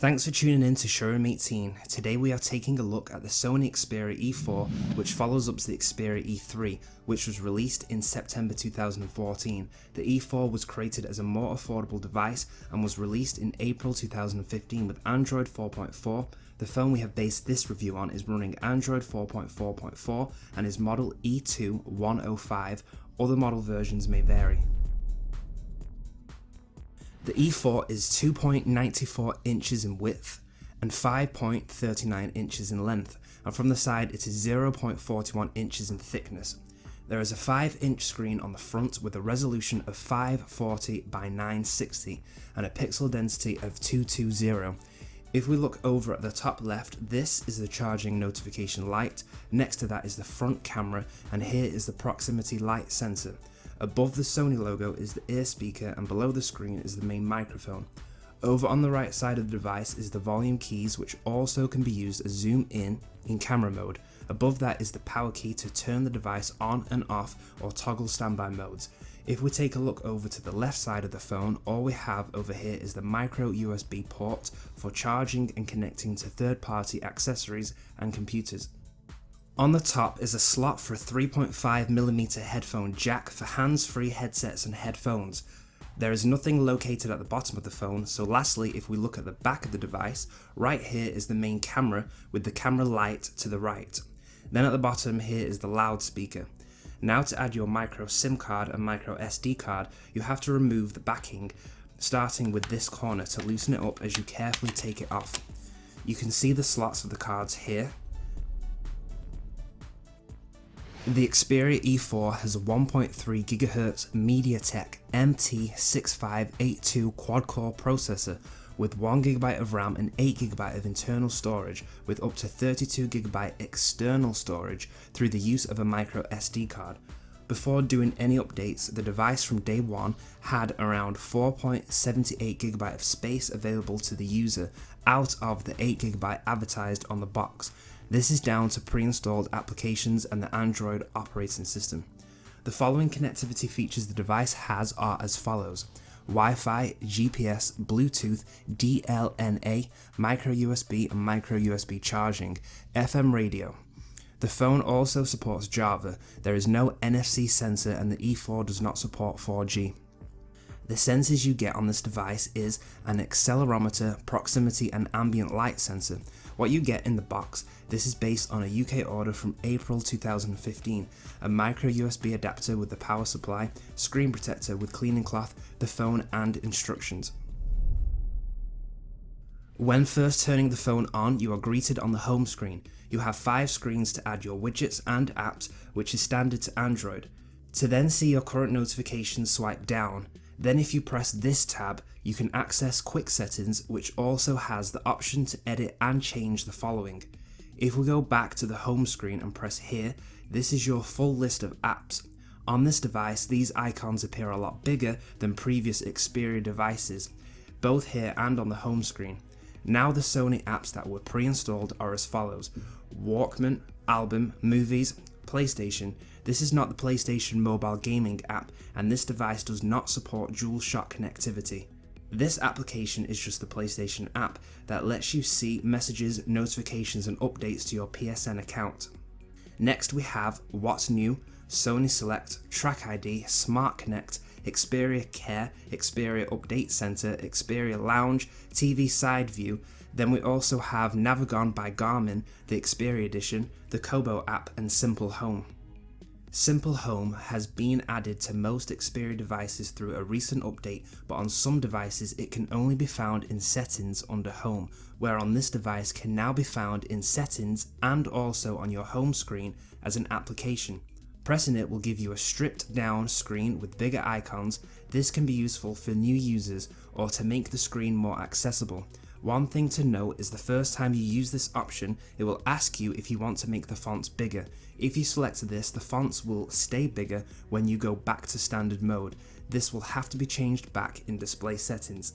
Thanks for tuning in to Showroom 18. Today we are taking a look at the Sony Xperia E4, which follows up to the Xperia E3, which was released in September 2014. The E4 was created as a more affordable device and was released in April 2015 with Android 4.4. The phone we have based this review on is running Android 4.4.4 and is model E2-105. Other model versions may vary. The E4 is 2.94 inches in width and 5.39 inches in length, and from the side it is 0.41 inches in thickness. There is a 5-inch screen on the front with a resolution of 540 by 960 and a pixel density of 220. If we look over at the top left, this is the charging notification light, next to that is the front camera, and here is the proximity light sensor. Above the Sony logo is the ear speaker, and below the screen is the main microphone. Over on the right side of the device is the volume keys, which also can be used as zoom in camera mode. Above that is the power key to turn the device on and off or toggle standby modes. If we take a look over to the left side of the phone, all we have over here is the micro USB port for charging and connecting to third-party accessories and computers. On the top is a slot for a 3.5mm headphone jack for hands-free headsets and headphones. There is nothing located at the bottom of the phone, so lastly, if we look at the back of the device, right here is the main camera with the camera light to the right. Then at the bottom here is the loudspeaker. Now to add your micro SIM card and micro SD card, you have to remove the backing, starting with this corner to loosen it up as you carefully take it off. You can see the slots of the cards here. The Xperia E4 has a 1.3 GHz MediaTek MT6582 quad-core processor with 1GB of RAM and 8GB of internal storage with up to 32GB external storage through the use of a micro SD card. Before doing any updates, the device from day one had around 4.78GB of space available to the user out of the 8GB advertised on the box. This is down to pre-installed applications and the Android operating system. The following connectivity features the device has are as follows: Wi-Fi, GPS, Bluetooth, DLNA, micro USB and micro USB charging, FM radio. The phone also supports Java. There is no NFC sensor and the E4 does not support 4G. The sensors you get on this device is an accelerometer, proximity and ambient light sensor. What you get in the box, this is based on a UK order from April 2015, a micro USB adapter with the power supply, screen protector with cleaning cloth, the phone and instructions. When first turning the phone on, you are greeted on the home screen. You have 5 screens to add your widgets and apps, which is standard to Android. To then see your current notifications, swipe down. Then if you press this tab, you can access quick settings, which also has the option to edit and change the following. If we go back to the home screen and press here, this is your full list of apps. On this device, these icons appear a lot bigger than previous Xperia devices, both here and on the home screen. Now the Sony apps that were pre-installed are as follows: Walkman, Album, Movies, PlayStation. This is not the PlayStation mobile gaming app, and this device does not support DualShock connectivity. This application is just the PlayStation app that lets you see messages, notifications and updates to your PSN account. Next we have What's New, Sony Select, Track ID, Smart Connect, Xperia Care, Xperia Update Center, Xperia Lounge, TV Side View. Then we also have Navigon by Garmin, the Xperia Edition, the Kobo app and Simple Home. Simple Home has been added to most Xperia devices through a recent update, but on some devices it can only be found in Settings under Home, where on this device can now be found in Settings and also on your home screen as an application. Pressing it will give you a stripped down screen with bigger icons. This can be useful for new users or to make the screen more accessible. One thing to note is the first time you use this option, it will ask you if you want to make the fonts bigger. If you select this, the fonts will stay bigger when you go back to standard mode. This will have to be changed back in display settings.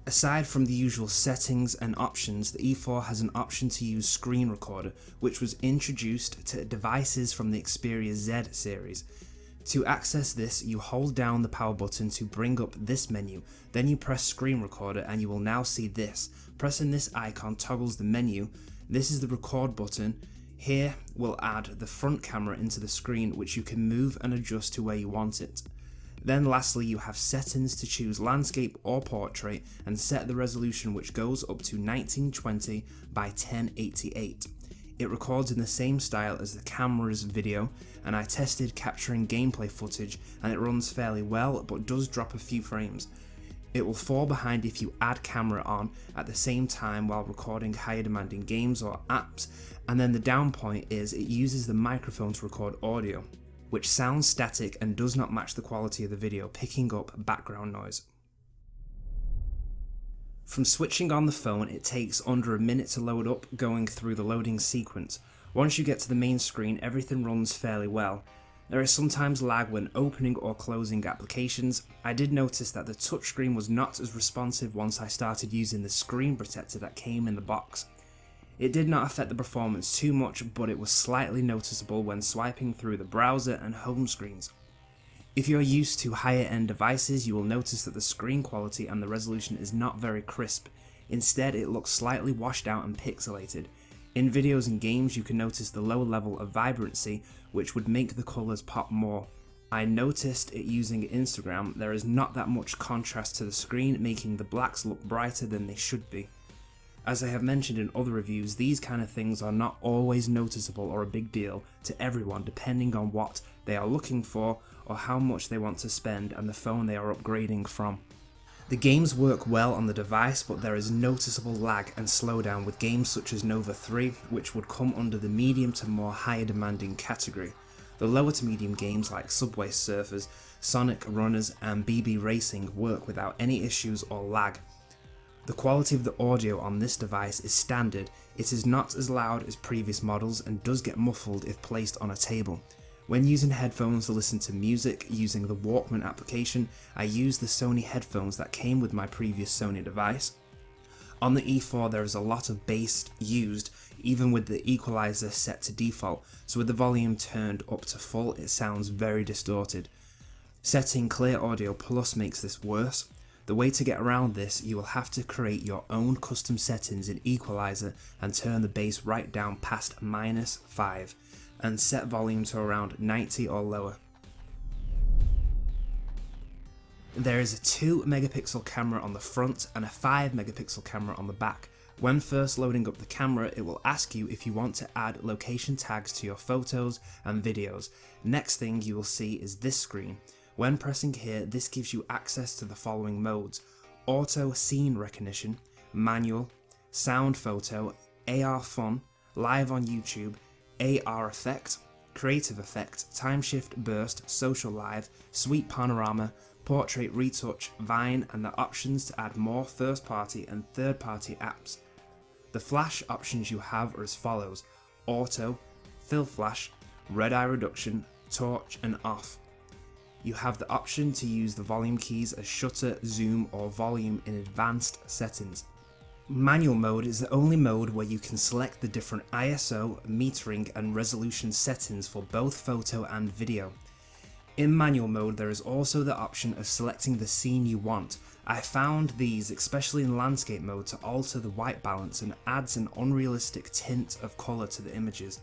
Aside from the usual settings and options, the E4 has an option to use screen recorder, which was introduced to devices from the Xperia Z series. To access this, you hold down the power button to bring up this menu, then you press screen recorder and you will now see this. Pressing this icon toggles the menu. This is the record button. Here we'll add the front camera into the screen, which you can move and adjust to where you want it. Then lastly, you have settings to choose landscape or portrait and set the resolution, which goes up to 1920 by 1088. It records in the same style as the camera's video, and I tested capturing gameplay footage and it runs fairly well but does drop a few frames. It will fall behind if you add camera on at the same time while recording higher demanding games or apps, and then the down point is it uses the microphone to record audio, which sounds static and does not match the quality of the video, picking up background noise. From switching on the phone, it takes under a minute to load up, going through the loading sequence. Once you get to the main screen, everything runs fairly well. There is sometimes lag when opening or closing applications. I did notice that the touchscreen was not as responsive once I started using the screen protector that came in the box. It did not affect the performance too much, but it was slightly noticeable when swiping through the browser and home screens. If you are used to higher end devices, you will notice that the screen quality and the resolution is not very crisp. Instead, it looks slightly washed out and pixelated. In videos and games, you can notice the low level of vibrancy, which would make the colours pop more. I noticed it using Instagram. There is not that much contrast to the screen, making the blacks look brighter than they should be. As I have mentioned in other reviews, these kind of things are not always noticeable or a big deal to everyone, depending on what they are looking for or how much they want to spend and the phone they are upgrading from. The games work well on the device, but there is noticeable lag and slowdown with games such as Nova 3, which would come under the medium to more higher demanding category. The lower to medium games like Subway Surfers, Sonic Runners and BB Racing work without any issues or lag. The quality of the audio on this device is standard. It is not as loud as previous models and does get muffled if placed on a table. When using headphones to listen to music using the Walkman application, I use the Sony headphones that came with my previous Sony device. On the E4 there is a lot of bass used, even with the equalizer set to default, so with the volume turned up to full it sounds very distorted. Setting Clear Audio Plus makes this worse. The way to get around this, you will have to create your own custom settings in equalizer and turn the bass right down past -5 and set volume to around 90 or lower. There is a 2 megapixel camera on the front and a 5 megapixel camera on the back. When first loading up the camera, it will ask you if you want to add location tags to your photos and videos. Next thing you will see is this screen. When pressing here, this gives you access to the following modes: auto scene recognition, manual, sound photo, AR fun, live on YouTube, AR effect, creative effect, time shift burst, social live, sweep panorama, portrait retouch, Vine, and the options to add more first party and third party apps. The flash options you have are as follows: auto, fill flash, red eye reduction, torch and off. You have the option to use the volume keys as shutter, zoom or volume in advanced settings. Manual mode is the only mode where you can select the different ISO, metering and resolution settings for both photo and video. In manual mode there is also the option of selecting the scene you want. I found these, especially in landscape mode, to alter the white balance and adds an unrealistic tint of colour to the images.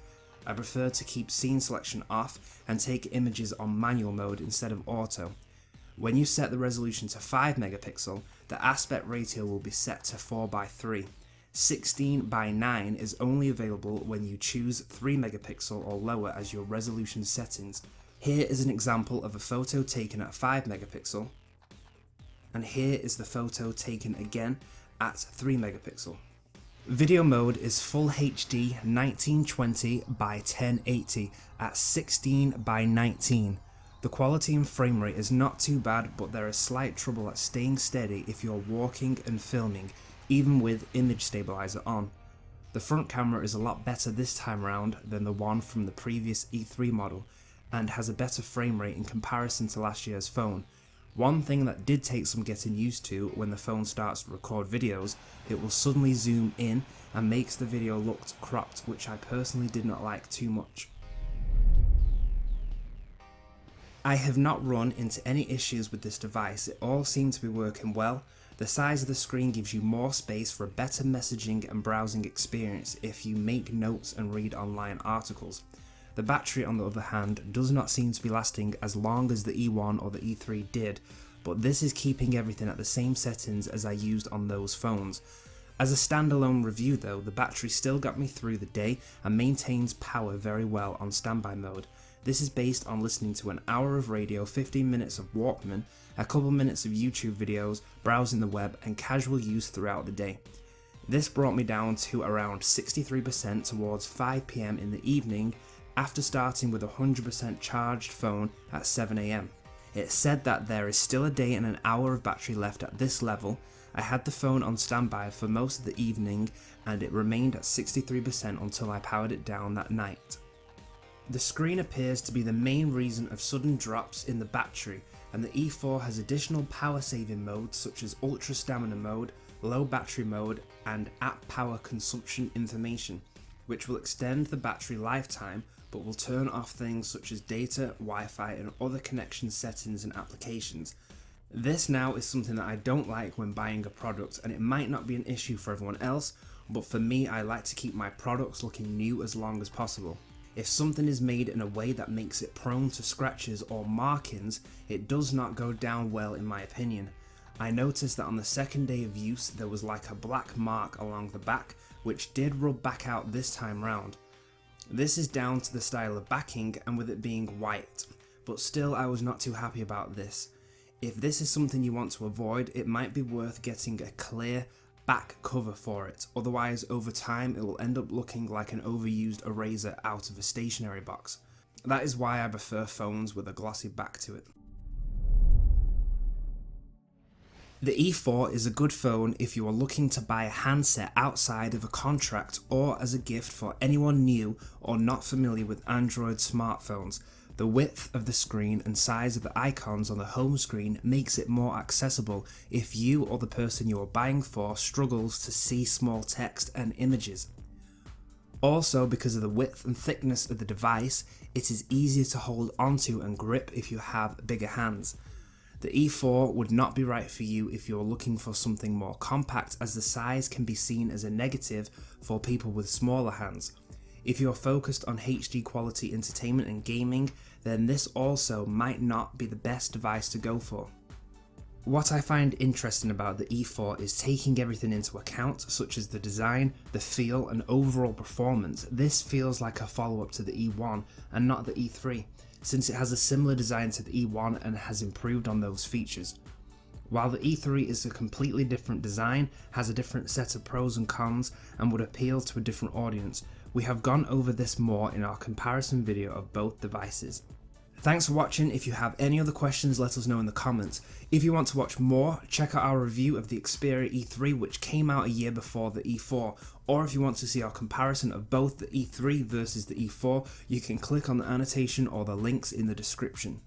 I prefer to keep scene selection off and take images on manual mode instead of auto. When you set the resolution to 5 megapixel, the aspect ratio will be set to 4:3. 16:9 is only available when you choose 3 megapixel or lower as your resolution settings. Here is an example of a photo taken at 5 megapixel, and here is the photo taken again at 3 megapixel. Video mode is Full HD 1920 by 1080 at 16:19. The quality and frame rate is not too bad, but there is slight trouble at staying steady if you're walking and filming, even with image stabilizer on. The front camera is a lot better this time around than the one from the previous E3 model, and has a better frame rate in comparison to last year's phone. One thing that did take some getting used to: when the phone starts to record videos, it will suddenly zoom in and makes the video look cropped, which I personally did not like too much. I have not run into any issues with this device, it all seems to be working well. The size of the screen gives you more space for a better messaging and browsing experience if you make notes and read online articles. The battery, on the other hand, does not seem to be lasting as long as the E1 or the E3 did, but this is keeping everything at the same settings as I used on those phones. As a standalone review though, the battery still got me through the day and maintains power very well on standby mode. This is based on listening to an hour of radio, 15 minutes of Walkman, a couple minutes of YouTube videos, browsing the web and casual use throughout the day. This brought me down to around 63% towards 5 PM in the evening after starting with a 100% charged phone at 7 AM. It said that there is still a day and an hour of battery left at this level. I had the phone on standby for most of the evening and it remained at 63% until I powered it down that night. The screen appears to be the main reason of sudden drops in the battery, and the E4 has additional power saving modes such as ultra stamina mode, low battery mode and app power consumption information, which will extend the battery lifetime but will turn off things such as data, Wi-Fi and other connection settings and applications. This now is something that I don't like when buying a product, and it might not be an issue for everyone else, but for me I like to keep my products looking new as long as possible. If something is made in a way that makes it prone to scratches or markings, it does not go down well in my opinion. I noticed that on the second day of use there was like a black mark along the back, which did rub back out this time round. This is down to the style of backing and with it being white, but still I was not too happy about this. If this is something you want to avoid, it might be worth getting a clear back cover for it, otherwise over time it will end up looking like an overused eraser out of a stationery box. That is why I prefer phones with a glossy back to it. The E4 is a good phone if you are looking to buy a handset outside of a contract or as a gift for anyone new or not familiar with Android smartphones. The width of the screen and size of the icons on the home screen makes it more accessible if you or the person you are buying for struggles to see small text and images. Also, because of the width and thickness of the device, it is easier to hold onto and grip if you have bigger hands. The E4 would not be right for you if you're looking for something more compact, as the size can be seen as a negative for people with smaller hands. If you're focused on HD quality entertainment and gaming, then this also might not be the best device to go for. What I find interesting about the E4 is taking everything into account, such as the design, the feel and overall performance. This feels like a follow-up to the E1 and not the E3, since it has a similar design to the E1 and has improved on those features. While the E3 is a completely different design, has a different set of pros and cons and would appeal to a different audience, we have gone over this more in our comparison video of both devices. Thanks for watching. If you have any other questions, let us know in the comments. If you want to watch more, check out our review of the Xperia E3, which came out a year before the E4, or if you want to see our comparison of both the E3 versus the E4, you can click on the annotation or the links in the description.